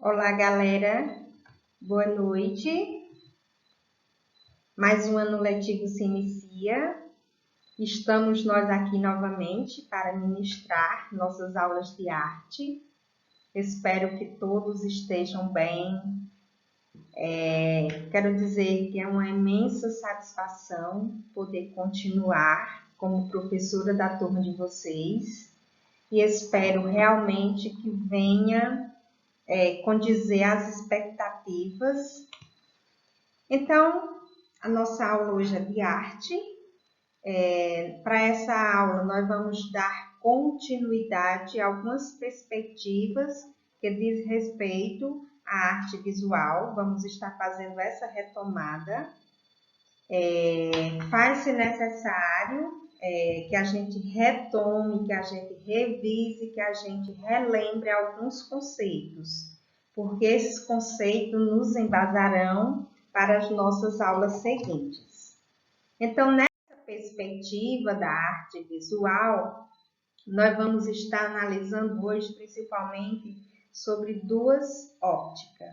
Olá, galera. Boa noite. Mais um ano letivo se inicia. Estamos nós aqui novamente para ministrar nossas aulas de arte. Espero que todos estejam bem. Quero dizer que é uma imensa satisfação poder continuar como professora da turma de vocês e espero realmente que venha condizer às expectativas. Então, a nossa aula hoje é de arte. Para essa aula, nós vamos dar continuidade a algumas perspectivas que diz respeito à arte visual. Vamos estar fazendo essa retomada. Faz-se necessário que a gente retome, que a gente revise, que a gente relembre alguns conceitos, porque esses conceitos nos embasarão para as nossas aulas seguintes. Então, nessa perspectiva da arte visual, nós vamos estar analisando hoje principalmente sobre duas ópticas.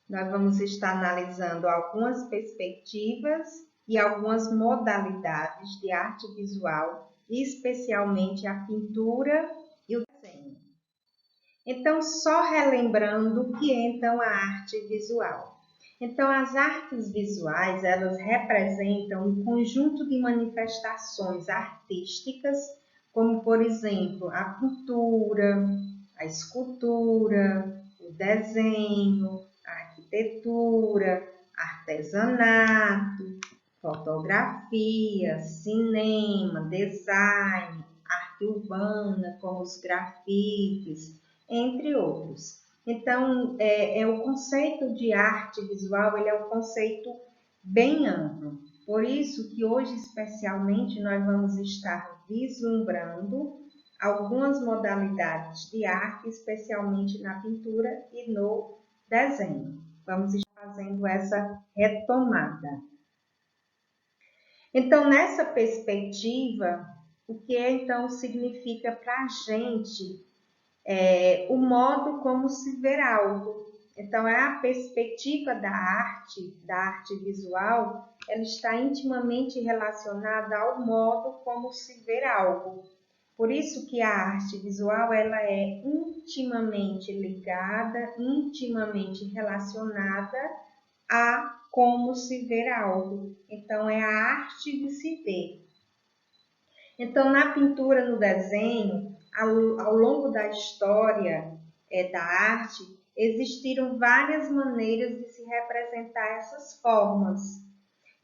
Nós vamos estar analisando algumas perspectivas e algumas modalidades de arte visual, especialmente a pintura e o desenho. Então, só relembrando o que é então a arte visual. Então, as artes visuais, elas representam um conjunto de manifestações artísticas, como, por exemplo, a pintura, a escultura, o desenho, a arquitetura, artesanato, fotografia, cinema, design, arte urbana, como os grafites, entre outros. Então, o conceito de arte visual, ele é um conceito bem amplo. Por isso que hoje, especialmente, nós vamos estar vislumbrando algumas modalidades de arte, especialmente na pintura e no desenho. Vamos estar fazendo essa retomada. Então, nessa perspectiva, o que então significa para a gente o modo como se ver algo. Então, a perspectiva da arte visual, ela está intimamente relacionada ao modo como se ver algo. Por isso que a arte visual, ela é intimamente ligada, intimamente relacionada a como se ver algo. Então, é a arte de se ver. Então, na pintura, no desenho, ao longo da história da arte, existiram várias maneiras de se representar essas formas.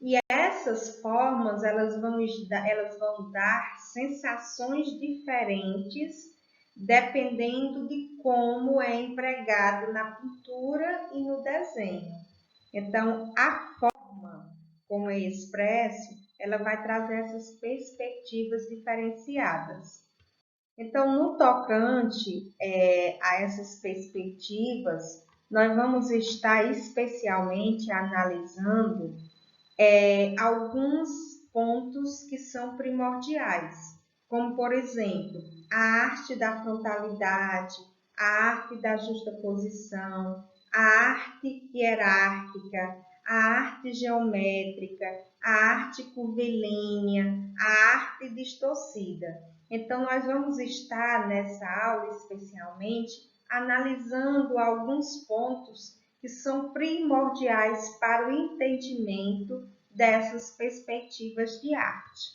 E essas formas, elas vão dar sensações diferentes, dependendo de como é empregado na pintura e no desenho. Então, a forma como é expresso, ela vai trazer essas perspectivas diferenciadas. Então, no tocante a essas perspectivas, nós vamos estar especialmente analisando alguns pontos que são primordiais, como, por exemplo, a arte da frontalidade, a arte da justaposição, a arte hierárquica, a arte geométrica, a arte curvilínea, a arte distorcida. Então, nós vamos estar nessa aula, especialmente, analisando alguns pontos que são primordiais para o entendimento dessas perspectivas de arte.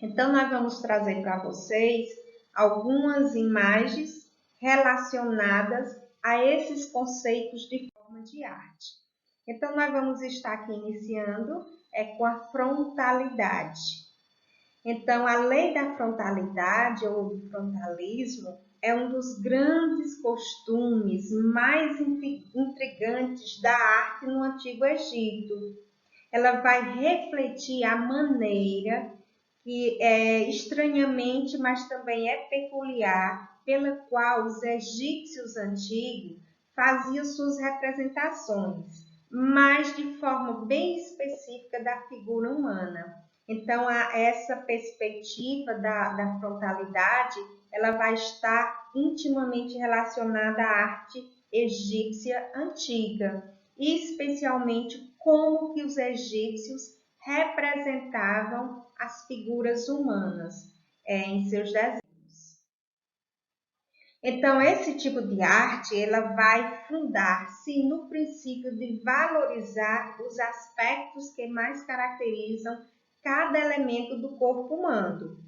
Então, nós vamos trazer para vocês algumas imagens relacionadas a esses conceitos de forma de arte. Então, nós vamos estar aqui iniciando com a frontalidade. Então, a lei da frontalidade ou do frontalismo é um dos grandes costumes mais intrigantes da arte no Antigo Egito. Ela vai refletir a maneira que estranhamente, mas também é peculiar, pela qual os egípcios antigos faziam suas representações, mas de forma bem específica da figura humana. Então, essa perspectiva da frontalidade, ela vai estar intimamente relacionada à arte egípcia antiga, e especialmente como que os egípcios representavam as figuras humanas em seus desenhos. Então, esse tipo de arte, ela vai fundar-se no princípio de valorizar os aspectos que mais caracterizam cada elemento do corpo humano.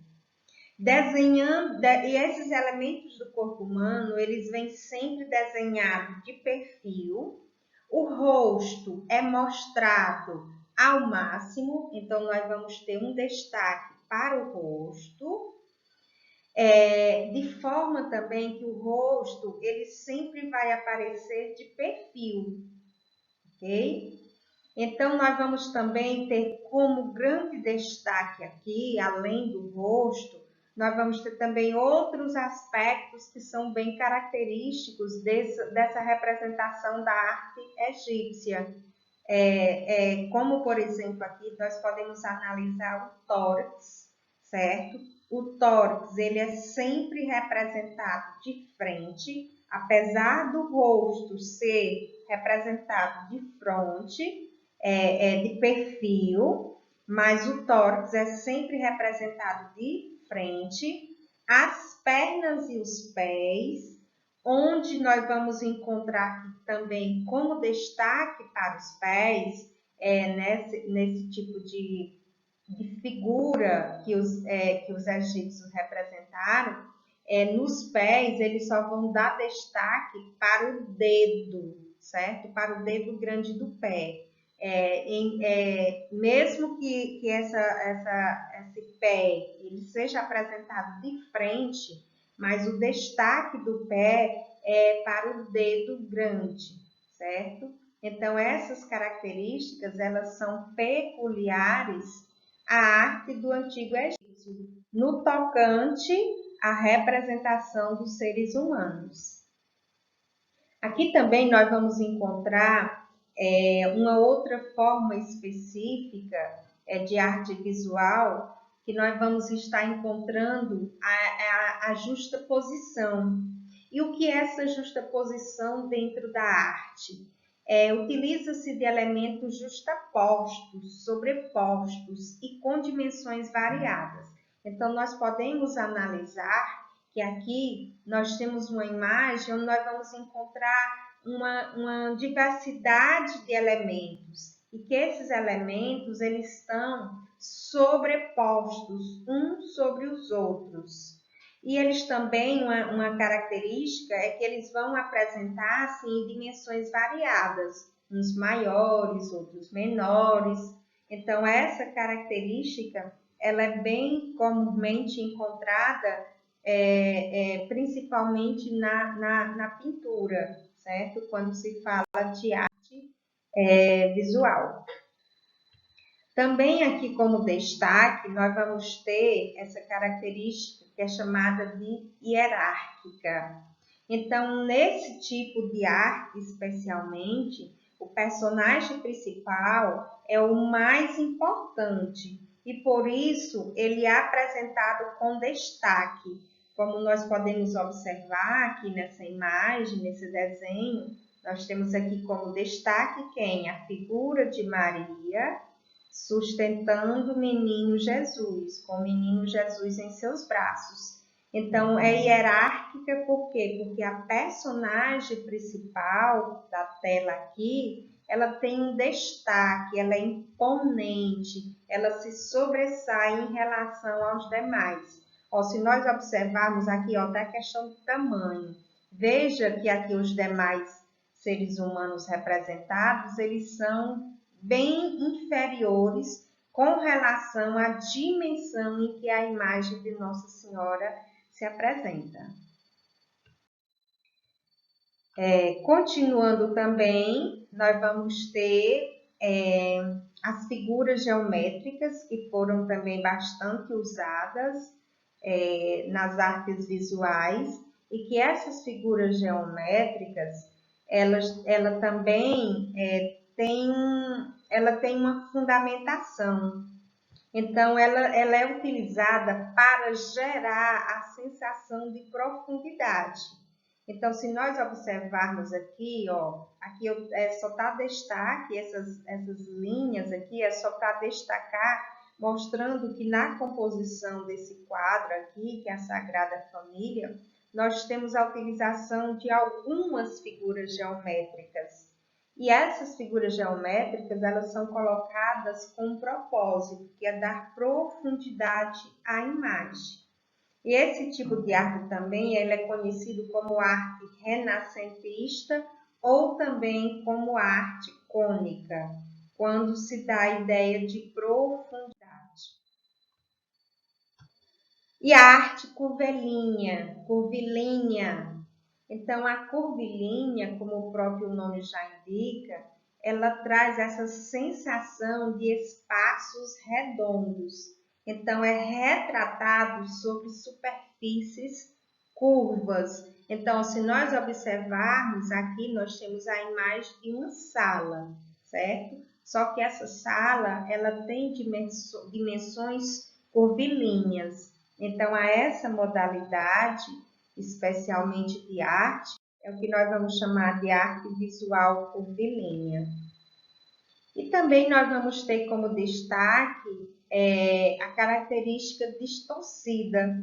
E esses elementos do corpo humano, eles vêm sempre desenhados de perfil. O rosto é mostrado ao máximo, então nós vamos ter um destaque para o rosto. De forma também que o rosto ele sempre vai aparecer de perfil, ok? Então, nós vamos também ter como grande destaque aqui, além do rosto, nós vamos ter também outros aspectos que são bem característicos dessa representação da arte egípcia. Como, por exemplo, aqui nós podemos analisar o tórax, certo? O tórax ele é sempre representado de frente, apesar do rosto ser representado de fronte, de perfil, mas o tórax é sempre representado de frente, as pernas e os pés, onde nós vamos encontrar também como destaque para os pés, nesse tipo de figura que os egípcios representaram, nos pés eles só vão dar destaque para o dedo, certo? Para o dedo grande do pé. Mesmo que esse pé ele seja apresentado de frente, mas o destaque do pé é para o dedo grande, certo? Então, essas características, elas são peculiares à arte do Antigo Egito, no tocante à representação dos seres humanos. Aqui também nós vamos encontrar uma outra forma específica de arte visual, que nós vamos estar encontrando a justaposição. E o que é essa justaposição dentro da arte? Utiliza-se de elementos justapostos, sobrepostos e com dimensões variadas. Então, nós podemos analisar que aqui nós temos uma imagem onde nós vamos encontrar uma diversidade de elementos e que esses elementos eles estão sobrepostos uns sobre os outros. E eles também, uma característica é que eles vão apresentar-se em dimensões variadas, uns maiores, outros menores. Então, essa característica ela é bem comumente encontrada, principalmente na pintura, certo? Quando se fala de arte visual. Também aqui como destaque, nós vamos ter essa característica que é chamada de hierárquica. Então, nesse tipo de arte, especialmente, o personagem principal é o mais importante e, por isso, ele é apresentado com destaque. Como nós podemos observar aqui nessa imagem, nesse desenho, nós temos aqui como destaque quem? A figura de Maria, sustentando o menino Jesus, com o menino Jesus em seus braços. Então, é hierárquica por quê? Porque a personagem principal da tela aqui, ela tem um destaque, ela é imponente, ela se sobressai em relação aos demais. Se nós observarmos aqui, da questão do tamanho, veja que aqui os demais seres humanos representados, eles são bem inferiores com relação à dimensão em que a imagem de Nossa Senhora se apresenta. Continuando também, nós vamos ter as figuras geométricas, que foram também bastante usadas nas artes visuais, e que essas figuras geométricas, ela também tem uma fundamentação. Então, ela é utilizada para gerar a sensação de profundidade. Então, se nós observarmos aqui, ó, aqui só está destaque, essas linhas aqui é só para destacar, mostrando que na composição desse quadro aqui, que é a Sagrada Família, nós temos a utilização de algumas figuras geométricas. E essas figuras geométricas, elas são colocadas com um propósito, que é dar profundidade à imagem. E esse tipo de arte também ele é conhecido como arte renascentista ou também como arte cônica, quando se dá a ideia de profundidade. E a arte curvilínea. Então, a curvilínea, como o próprio nome já indica, ela traz essa sensação de espaços redondos. Então, é retratado sobre superfícies curvas. Então, se nós observarmos aqui, nós temos a imagem de uma sala, certo? Só que essa sala, ela tem dimensões curvilíneas. Então, a essa modalidade, especialmente de arte, é o que nós vamos chamar de arte visual curvilínea. E também nós vamos ter como destaque a característica distorcida.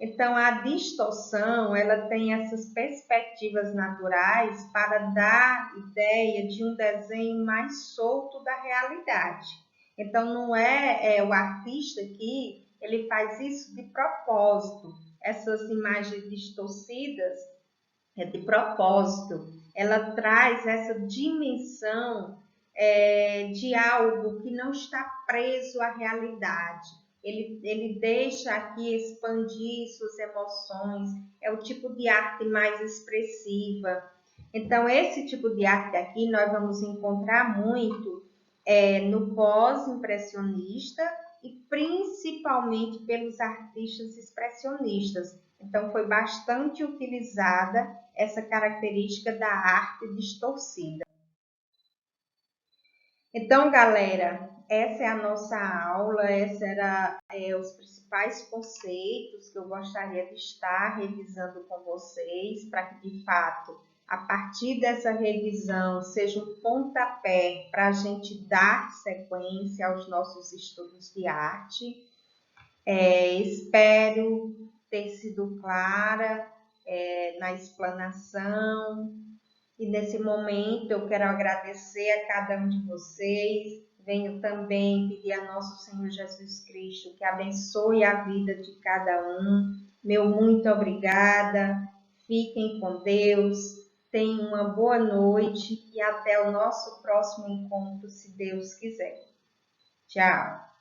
Então, a distorção, ela tem essas perspectivas naturais para dar ideia de um desenho mais solto da realidade. Então, não é o artista aqui, ele faz isso de propósito. Essas imagens distorcidas é de propósito. Ela traz essa dimensão de algo que não está preso à realidade. Ele deixa aqui expandir suas emoções, é o tipo de arte mais expressiva. Então, esse tipo de arte aqui nós vamos encontrar muito no pós-impressionista e principalmente pelos artistas expressionistas. Então, foi bastante utilizada essa característica da arte distorcida. Então, galera, essa é a nossa aula, esses eram os principais conceitos que eu gostaria de estar revisando com vocês, para que, de fato, a partir dessa revisão, seja um pontapé para a gente dar sequência aos nossos estudos de arte. Espero ter sido clara na explanação. E nesse momento eu quero agradecer a cada um de vocês. Venho também pedir a nosso Senhor Jesus Cristo que abençoe a vida de cada um. Meu muito obrigada. Fiquem com Deus. Tenham uma boa noite e até o nosso próximo encontro, se Deus quiser. Tchau.